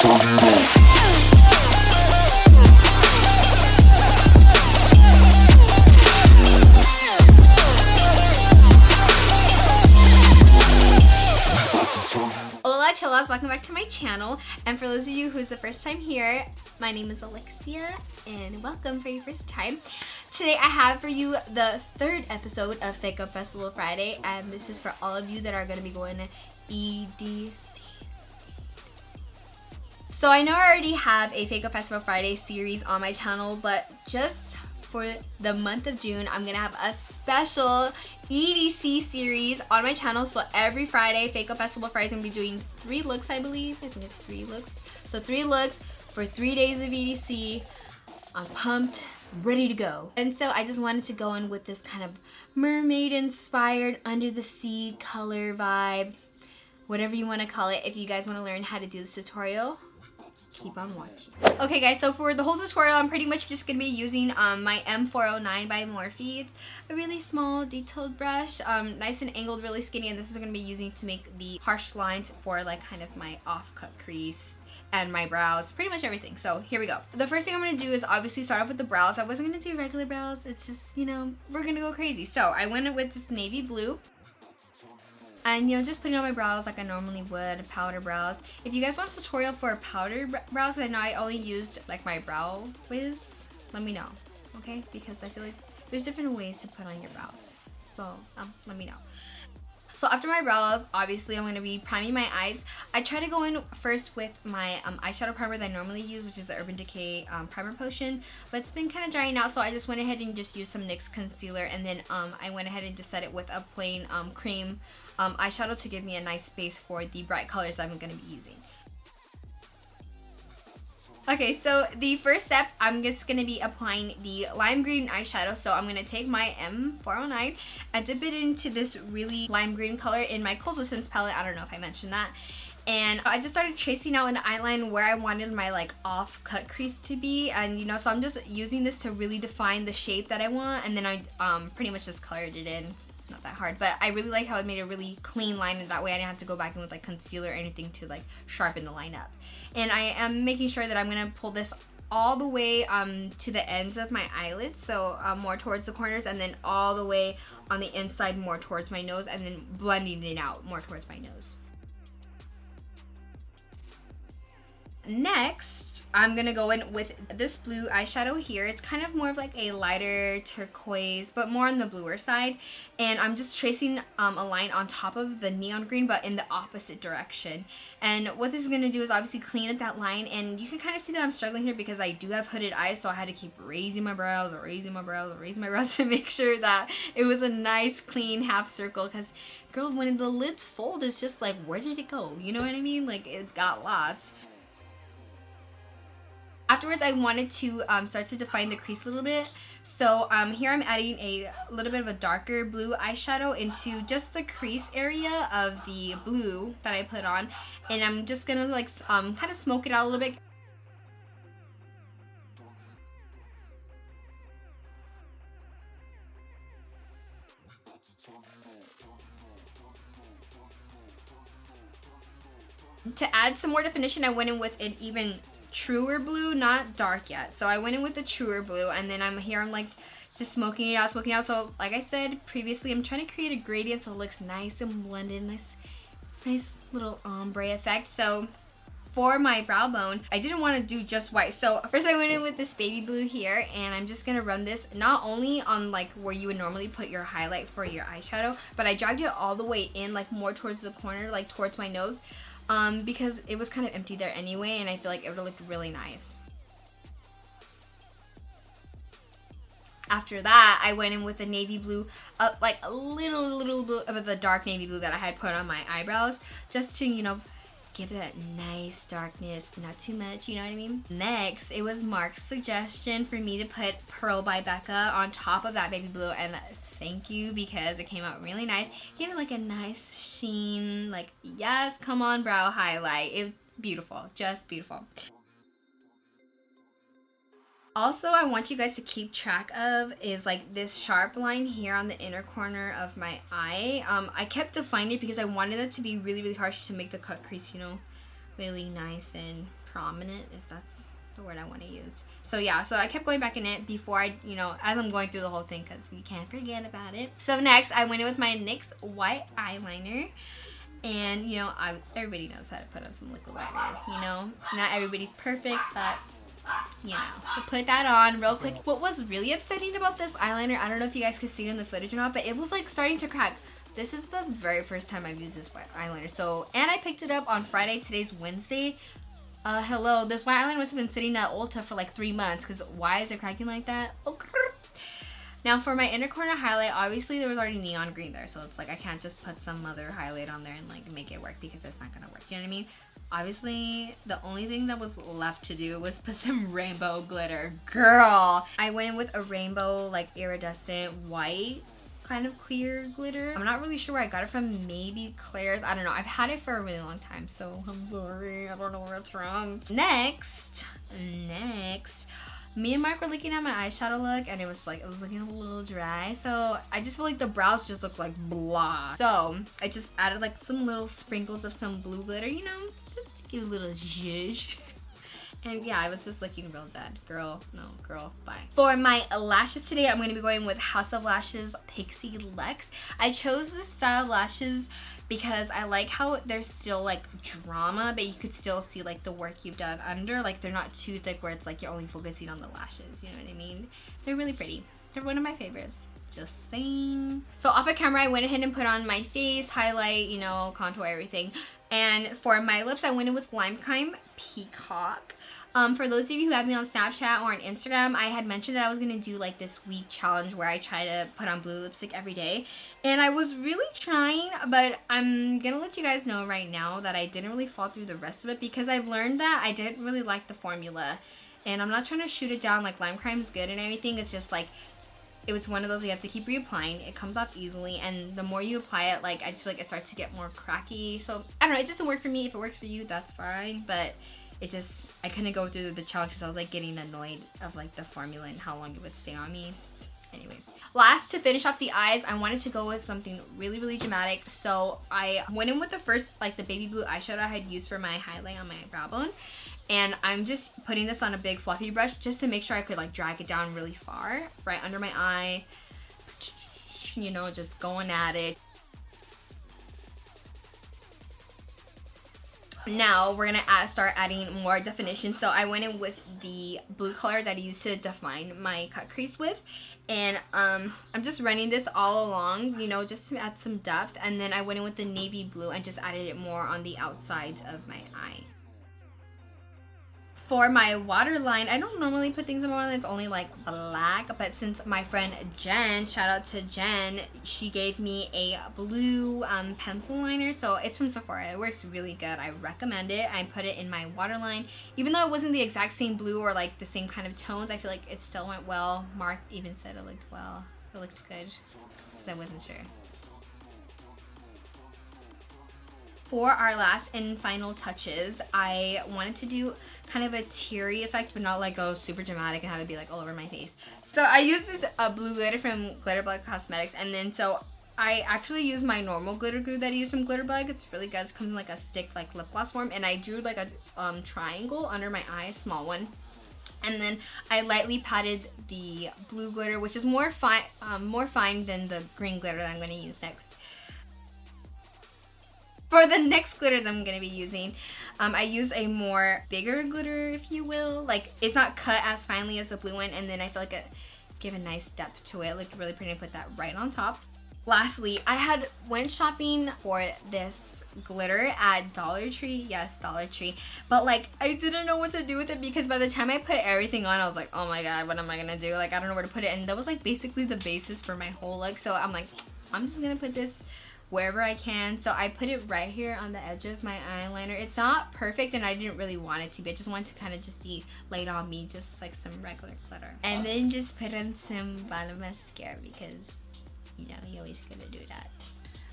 Hola chillas, welcome back to my channel, and for those of you who's the first time here, my name is Alexia and welcome for your first time. Today I have for you the third episode of Fake Up Festival Friday, and this is for all of you that are going to be going to EDC. So I know I already have a Fake Up Festival Friday series on my channel, but just for the month of June, I'm going to have a special EDC series on my channel. So every Friday, Fake Up Festival Friday is going to be doing 3 looks, I believe. I think it's 3 looks. So 3 looks for 3 days of EDC. I'm pumped, ready to go. And so I just wanted to go in with this kind of mermaid inspired under the sea color vibe, whatever you want to call it. If you guys want to learn how to do this tutorial, keep on watching. Okay guys, so for the whole tutorial, I'm pretty much just going to be using my M409 by Morphe. It's a really small detailed brush, nice and angled, really skinny, and this is going to be using to make the harsh lines for like kind of my off-cut crease and my brows, pretty much everything. So here we go. The first thing I'm going to do is obviously start off with the brows. I wasn't going to do regular brows, it's just, you know, we're going to go crazy. So I went in with this navy blue. And, you know, just putting on my brows like I normally would, powder brows. If you guys want a tutorial for powder brows, I know I only used like my brow wiz, let me know, okay? Because I feel like there's different ways to put on your brows. So, let me know. So after my brows, obviously I'm going to be priming my eyes. I try to go in first with my eyeshadow primer that I normally use, which is the Urban Decay Primer Potion. But it's been kind of drying out, so I just went ahead and just used some NYX concealer. And then I went ahead and just set it with a plain cream eyeshadow to give me a nice base for the bright colors that I'm going to be using. Okay, so the first step, I'm just going to be applying the lime green eyeshadow. So I'm going to take my M409 and dip it into this really lime green color in my Coastal Scents palette. I don't know if I mentioned that. And I just started tracing out an outline where I wanted my like off-cut crease to be. And you know, so I'm just using this to really define the shape that I want. And then I pretty much just colored it in. Not that hard, but I really like how it made a really clean line, and that way I didn't have to go back in with like concealer or anything to like sharpen the line up. And I am making sure that I'm gonna pull this all the way to the ends of my eyelids, so more towards the corners, and then all the way on the inside more towards my nose, and then blending it out more towards my nose. Next, I'm gonna go in with this blue eyeshadow here. It's kind of more of like a lighter turquoise, but more on the bluer side. And I'm just tracing a line on top of the neon green, but in the opposite direction. And what this is gonna do is obviously clean up that line. And you can kind of see that I'm struggling here because I do have hooded eyes, so I had to keep raising my brows to make sure that it was a nice clean half circle. Because girl, when the lids fold, it's just like, where did it go? You know what I mean? Like, it got lost. Afterwards, I wanted to start to define the crease a little bit. So here I'm adding a little bit of a darker blue eyeshadow into just the crease area of the blue that I put on. And I'm just going to like kind of smoke it out a little bit. To add some more definition, I went in with an even truer blue, not dark yet. So I went in with the truer blue, and then I'm like just smoking it out. So like I said previously, I'm trying to create a gradient so it looks nice and blended, nice little ombre effect. So for my brow bone, I didn't want to do just white. So first I went in with this baby blue here, and I'm just gonna run this not only on like where you would normally put your highlight for your eyeshadow, but I dragged it all the way in, like more towards the corner, like towards my nose. Because it was kind of empty there anyway, and I feel like it would have looked really nice. After that, I went in with a navy blue, like a little bit of the dark navy blue that I had put on my eyebrows, just to, you know, give it that nice darkness, but not too much, you know what I mean? Next, it was Mark's suggestion for me to put Pearl by Becca on top of that baby blue, and thank you, because it came out really nice. Gave it like a nice sheen, like, yes, come on, brow highlight. It was beautiful, just beautiful. Also, I want you guys to keep track of is like this sharp line here on the inner corner of my eye. I kept defining it because I wanted it to be really harsh to make the cut crease, you know, really nice and prominent, if that's the word I want to use. So yeah, so I kept going back in it before I, you know, as I'm going through the whole thing, because you can't forget about it. So next, I went in with my NYX White Eyeliner. And, you know, everybody knows how to put on some liquid liner, you know? Not everybody's perfect, but, you know. We'll put that on real quick. What was really upsetting about this eyeliner, I don't know if you guys could see it in the footage or not, but it was, like, starting to crack. This is the very first time I've used this white eyeliner. So, and I picked it up on Friday. Today's Wednesday. Hello. This white eyeliner must have been sitting at Ulta for, like, 3 months, because why is it cracking like that? Okay. Now for my inner corner highlight, obviously there was already neon green there, so it's like I can't just put some other highlight on there and like make it work, because it's not gonna work, you know what I mean? Obviously, the only thing that was left to do was put some rainbow glitter. Girl! I went in with a rainbow, like iridescent white kind of clear glitter. I'm not really sure where I got it from, maybe Claire's, I don't know. I've had it for a really long time, so I'm sorry, I don't know where it's from. Next, me and Mark were looking at my eyeshadow look, and it was looking a little dry, so I just feel like the brows just look like blah. So I just added like some little sprinkles of some blue glitter, you know, just to give a little zhuzh. And yeah, I was just looking real dead. Girl, no, girl, bye. For my lashes today, I'm going to be going with House of Lashes Pixie Luxe. I chose this style of lashes because I like how there's still like drama, but you could still see like the work you've done under. Like they're not too thick where it's like you're only focusing on the lashes, you know what I mean? They're really pretty. They're one of my favorites. Just saying. So off of camera, I went ahead and put on my face, highlight, you know, contour, everything. And for my lips, I went in with Limecrime Peacock. For those of you who have me on Snapchat or on Instagram, I had mentioned that I was going to do like this week challenge where I try to put on blue lipstick every day. And I was really trying, but I'm going to let you guys know right now that I didn't really fall through the rest of it, because I've learned that I didn't really like the formula. And I'm not trying to shoot it down, like Limecrime is good and everything. It's just like, it was one of those you have to keep reapplying. It comes off easily, and the more you apply it, like I just feel like it starts to get more cracky. So I don't know, it doesn't work for me. If it works for you, that's fine, but it's just, I couldn't go through the challenge because I was like getting annoyed of like the formula and how long it would stay on me. Anyways, last, to finish off the eyes, I wanted to go with something really, really dramatic. So I went in with the first, like the baby blue eyeshadow I had used for my highlight on my brow bone. And I'm just putting this on a big fluffy brush just to make sure I could like drag it down really far, right under my eye. You know, just going at it. Now we're gonna start adding more definition. So I went in with the blue color that I used to define my cut crease with, and I'm just running this all along, you know, just to add some depth. And then I went in with the navy blue and just added it more on the outsides of my eye. For my waterline, I don't normally put things in my waterline, it's only like black, but since my friend Jen, shout out to Jen, she gave me a blue pencil liner, so it's from Sephora. It works really good. I recommend it. I put it in my waterline. Even though it wasn't the exact same blue or like the same kind of tones, I feel like it still went well. Mark even said it looked well. It looked good, because I wasn't sure. For our last and final touches, I wanted to do kind of a teary effect, but not like go super dramatic and have it be like all over my face. So I used this blue glitter from Glitter Bug Cosmetics, and then so I actually used my normal glitter glue that I use from Glitter Bug. It's really good. It comes in like a stick, like lip gloss form, and I drew like a triangle under my eye, a small one. And then I lightly patted the blue glitter, which is more fine than the green glitter that I'm going to use next. For the next glitter that I'm going to be using, I use a more bigger glitter, if you will. Like, it's not cut as finely as the blue one, and then I feel like it gave a nice depth to it. It looked really pretty. I put that right on top. Lastly, I went shopping for this glitter at Dollar Tree. Yes, Dollar Tree. But like, I didn't know what to do with it, because by the time I put everything on, I was like, oh my god, what am I gonna do? Like, I don't know where to put it. And that was like basically the basis for my whole look. So I'm like, I'm just gonna put this wherever I can. So I put it right here on the edge of my eyeliner. It's not perfect, and I didn't really want it to be. I just wanted to kind of just be laid on me, just like some regular glitter. And then just put on some bottom mascara, because you know, you always gotta do that.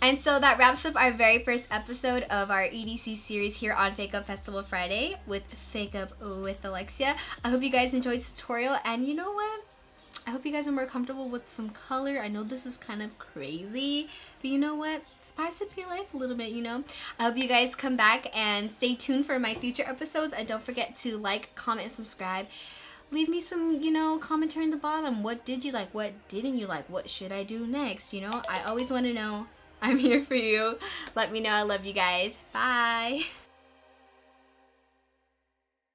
And so that wraps up our very first episode of our EDC series here on Fake Up Festival Friday with Fake Up with Alexia. I hope you guys enjoyed this tutorial, and you know what? I hope you guys are more comfortable with some color. I know this is kind of crazy, but you know what? Spice up your life a little bit, you know? I hope you guys come back and stay tuned for my future episodes. And don't forget to like, comment, and subscribe. Leave me some, you know, commentary in the bottom. What did you like? What didn't you like? What should I do next? You know, I always want to know. I'm here for you. Let me know. I love you guys. Bye.